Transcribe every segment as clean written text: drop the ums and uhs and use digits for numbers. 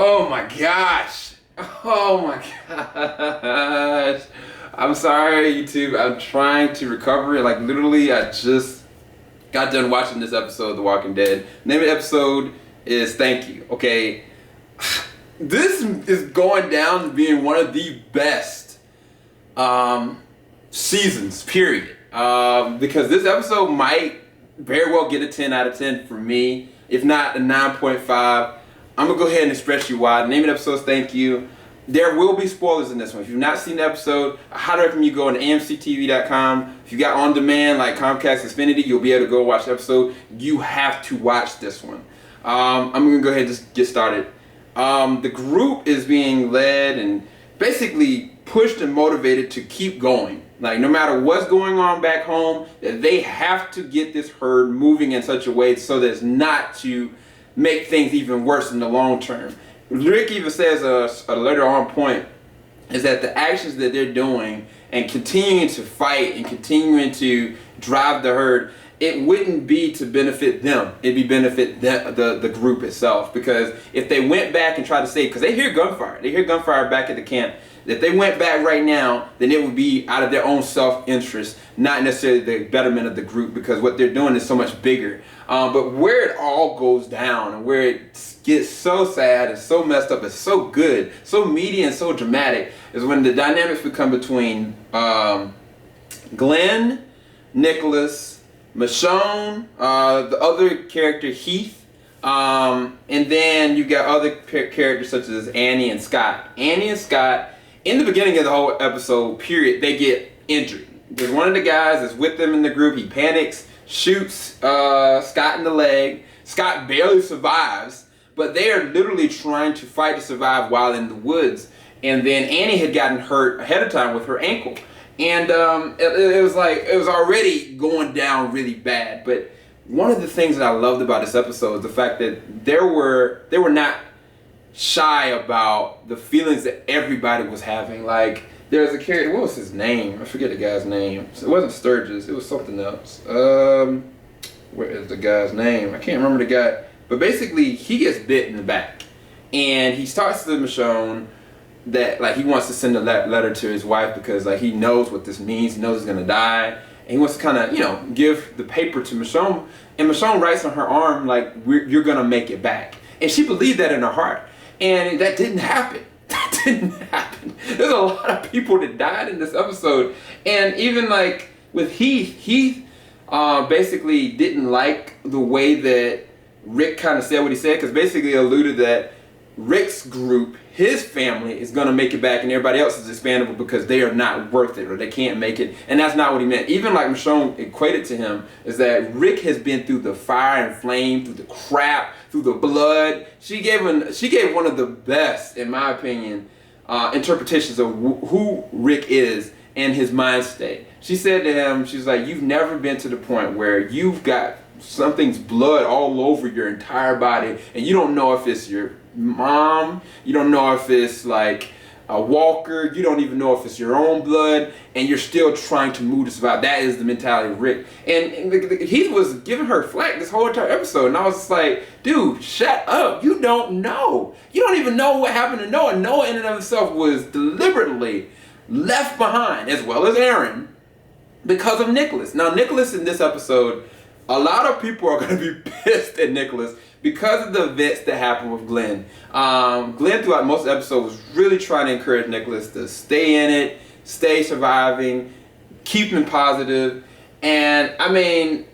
Oh my gosh. Oh my gosh. I'm sorry, YouTube. I'm trying to recover. Like, literally, I just got done watching this episode of The Walking Dead. Name of the episode is Thank You. Okay. This is going down to being one of the best seasons, period. Because this episode might very well get a 10 out of 10 for me, if not a 9.5. I'm gonna go ahead and express you why. The name of the episode is Thank You. There will be spoilers in this one. If you've not seen the episode, I highly recommend you go to amctv.com. If you got on demand like Comcast Xfinity, you'll be able to go watch the episode. You have to watch this one. I'm gonna go ahead and just get started. The group is being led and basically pushed and motivated to keep going. Like, no matter what's going on back home, that they have to get this herd moving in such a way so that it's not to make things even worse in the long term. Rick even says a later on point is that the actions that they're doing and continuing to fight and continuing to drive the herd, it wouldn't be to benefit them. It'd be benefit the group itself. Because if they went back and tried to save, because they hear gunfire. They hear gunfire back at the camp. If they went back right now, then it would be out of their own self-interest, not necessarily the betterment of the group, because what they're doing is so much bigger. But where it all goes down and where it gets so sad and so messed up and so good, so meaty and so dramatic, is when the dynamics become between Glenn, Nicholas, Michonne, the other character Heath, and then you got other characters such as Annie and Scott. Annie and Scott, in the beginning of the whole episode, period, they get injured. There's one of the guys that's with them in the group. He panics, shoots Scott in the leg. Scott barely survives, but they are literally trying to fight to survive while in the woods. And then Annie had gotten hurt ahead of time with her ankle. And it was like, it was already going down really bad. But one of the things that I loved about this episode is the fact that they were not shy about the feelings that everybody was having. Like, there's a character, what was his name? I forget the guy's name. It wasn't Sturgis, it was something else. Where is the guy's name? I can't remember the guy. But basically, he gets bit in the back. And he starts to Michonne that, like, he wants to send a letter to his wife because, like, he knows what this means. He knows he's gonna die. And he wants to kind of, you know, give the paper to Michonne. And Michonne writes on her arm, like, you're gonna make it back. And she believed that in her heart. And that didn't happen. That didn't happen. There's a lot of people that died in this episode. And even like with Heath basically didn't like the way that Rick kind of said what he said, because basically alluded that Rick's group, his family, is going to make it back and everybody else is expandable because they are not worth it or they can't make it. And that's not what he meant. Even like Michonne equated to him is that Rick has been through the fire and flame, through the crap, through the blood. She gave one of the best, in my opinion, interpretations of who Rick is and his mind state. She said to him, she's like, you've never been to the point where you've got something's blood all over your entire body and you don't know if it's your mom, you don't know if it's like a walker, you don't even know if it's your own blood, and you're still trying to move to survive. That is the mentality of Rick. And he was giving her flack this whole entire episode, and I was just like, dude, shut up. You don't know. You don't even know what happened to Noah. Noah in and of himself was deliberately left behind, as well as Aaron, because of Nicholas. Now, Nicholas in this episode, a lot of people are going to be pissed at Nicholas because of the events that happened with Glenn. Glenn throughout most episodes was really trying to encourage Nicholas to stay in it, stay surviving, keep him positive. And I mean,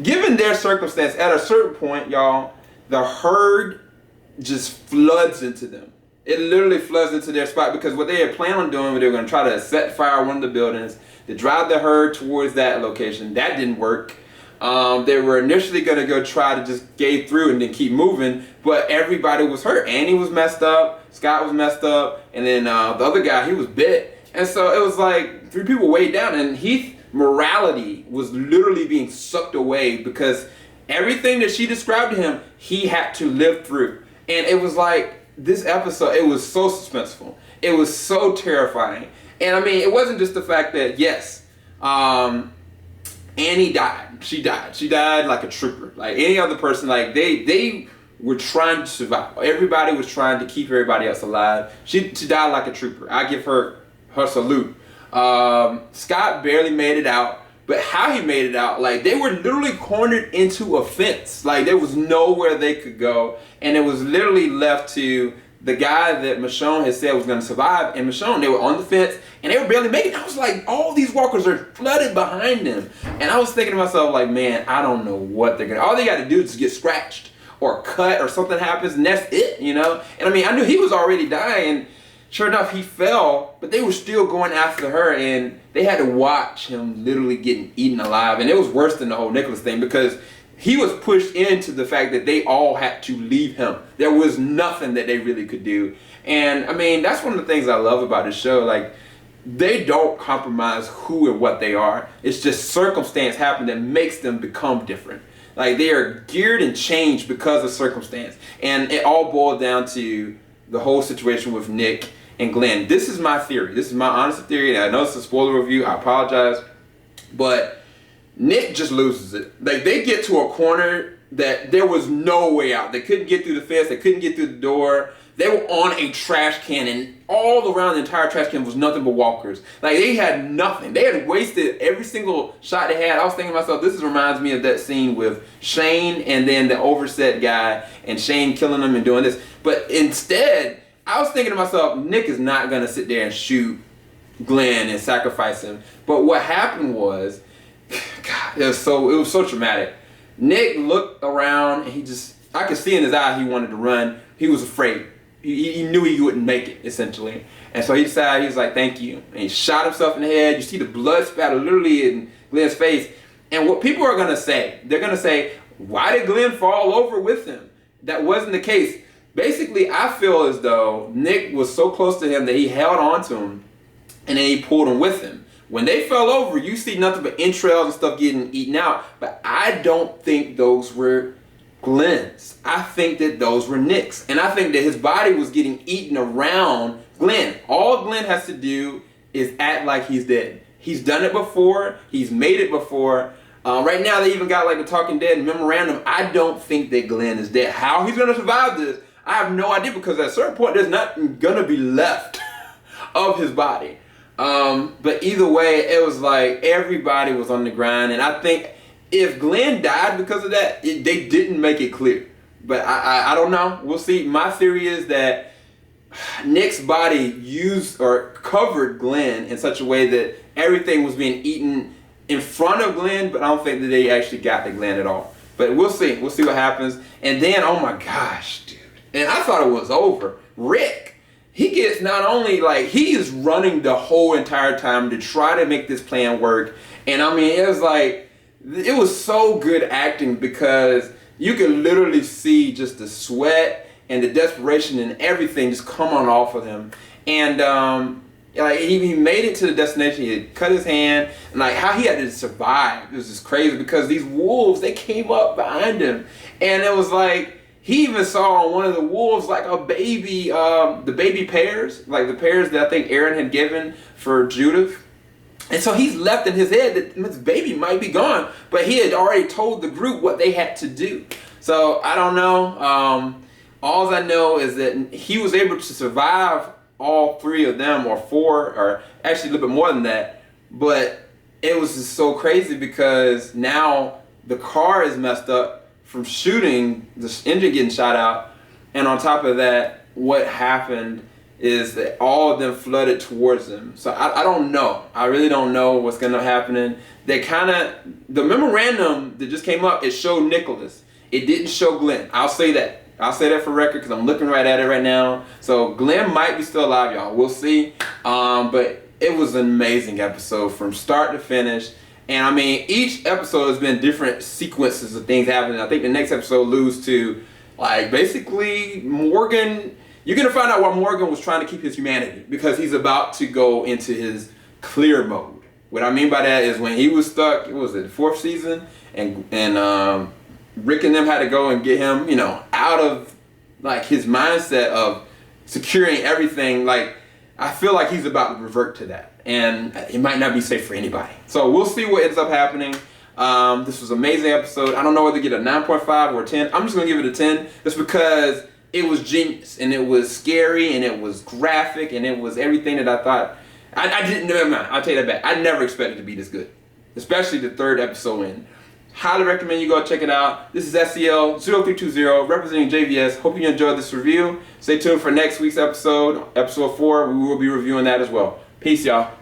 given their circumstance, at a certain point, y'all, the herd just floods into them. It literally floods into their spot because what they had planned on doing, they were going to try to set fire to one of the buildings, to drive the herd towards that location. That didn't work. They were initially going to go try to just gate through and then keep moving, but everybody was hurt. Annie was messed up, Scott was messed up, and then the other guy, he was bit. And so it was like 3 people weighed down, and Heath's morality was literally being sucked away because everything that she described to him, he had to live through. And it was like, this episode, it was so suspenseful. It was so terrifying. And I mean, it wasn't just the fact that, yes, Annie died. She died like a trooper. Like any other person, like they were trying to survive. Everybody was trying to keep everybody else alive. She died like a trooper. I give her salute. Scott barely made it out, but how he made it out, like they were literally cornered into a fence. Like there was nowhere they could go, and it was literally left to the guy that Michonne had said was going to survive, and Michonne, they were on the fence, and they were barely making it. I was like, all these walkers are flooded behind them. And I was thinking to myself, like, man, I don't know what they're going to... All they got to do is get scratched or cut or something happens, and that's it, you know? And I mean, I knew he was already dying, and sure enough, he fell, but they were still going after her, and they had to watch him literally getting eaten alive. And it was worse than the whole Nicholas thing, because he was pushed into the fact that they all had to leave him. There was nothing that they really could do. And I mean, that's one of the things I love about this show. Like, they don't compromise who and what they are. It's just circumstance happen that makes them become different. Like, they are geared and changed because of circumstance. And it all boiled down to the whole situation with Nick and Glenn. This is my theory. This is my honest theory. And I know it's a spoiler review. I apologize. But Nick just loses it. Like, they get to a corner that there was no way out. They couldn't get through the fence. They couldn't get through the door. They were on a trash can, and all around the entire trash can was nothing but walkers. Like, they had nothing. They had wasted every single shot they had. I was thinking to myself, this reminds me of that scene with Shane and then the overset guy, and Shane killing them and doing this. But instead, I was thinking to myself, Nick is not going to sit there and shoot Glenn and sacrifice him. But what happened was, God, it was so traumatic. Nick looked around, and I could see in his eye he wanted to run. He was afraid. He knew he wouldn't make it, essentially. And so he decided, he was like, thank you. And he shot himself in the head. You see the blood spatter literally in Glenn's face. And what people are going to say, they're going to say, why did Glenn fall over with him? That wasn't the case. Basically, I feel as though Nick was so close to him that he held on to him, and then he pulled him with him. When they fell over, you see nothing but entrails and stuff getting eaten out. But I don't think those were Glenn's. I think that those were Nick's. And I think that his body was getting eaten around Glenn. All Glenn has to do is act like he's dead. He's done it before. He's made it before. Right now, they even got like the Talking Dead memorandum. I don't think that Glenn is dead. How he's going to survive this, I have no idea, because at a certain point, there's nothing going to be left of his body. But either way, it was like everybody was on the grind. And I think if Glenn died because of that, they didn't make it clear. But I don't know. We'll see. My theory is that Nick's body used or covered Glenn in such a way that everything was being eaten in front of Glenn, but I don't think that they actually got to Glenn at all. But we'll see. We'll see what happens. And then, oh my gosh, dude. And I thought it was over. Rick, he gets not only, like, he is running the whole entire time to try to make this plan work. And I mean, it was like, it was so good acting, because you could literally see just the sweat and the desperation and everything just come on off of him. And like, he made it to the destination. He had cut his hand, and like how he had to survive, it was just crazy, because these wolves, they came up behind him, and it was like, he even saw on one of the wolves like a baby, the baby pears, like the pears that I think Aaron had given for Judith. And so he's left in his head that this baby might be gone, but he had already told the group what they had to do. So I don't know. All I know is that he was able to survive all three of them, or four, or actually a little bit more than that. But it was just so crazy, because now the car is messed up from shooting, the engine getting shot out. And on top of that, what happened is that all of them flooded towards them. So I don't know. I really don't know what's going to happen. They the memorandum that just came up, it showed Nicholas. It didn't show Glenn. I'll say that. I'll say that for record, because I'm looking right at it right now. So Glenn might be still alive, y'all. We'll see. But it was an amazing episode from start to finish. And I mean, each episode has been different sequences of things happening. I think the next episode alludes to, like, basically Morgan. You're going to find out why Morgan was trying to keep his humanity, because he's about to go into his clear mode. What I mean by that is, when he was stuck, it was the fourth season, and Rick and them had to go and get him, out of like his mindset of securing everything. Like, I feel like he's about to revert to that, and it might not be safe for anybody. So we'll see what ends up happening. This was an amazing episode. I don't know whether to get a 9.5 or a 10. I'm just going to give it a 10 just because it was genius and it was scary and it was graphic and it was everything that I thought. I didn't, never mind, I'll take that back. I never expected it to be this good, especially the third episode in. Highly recommend you go check it out. This is SCL0320 representing JVS. Hope you enjoyed this review. Stay tuned for next week's episode, episode 4. We will be reviewing that as well. Peace, y'all.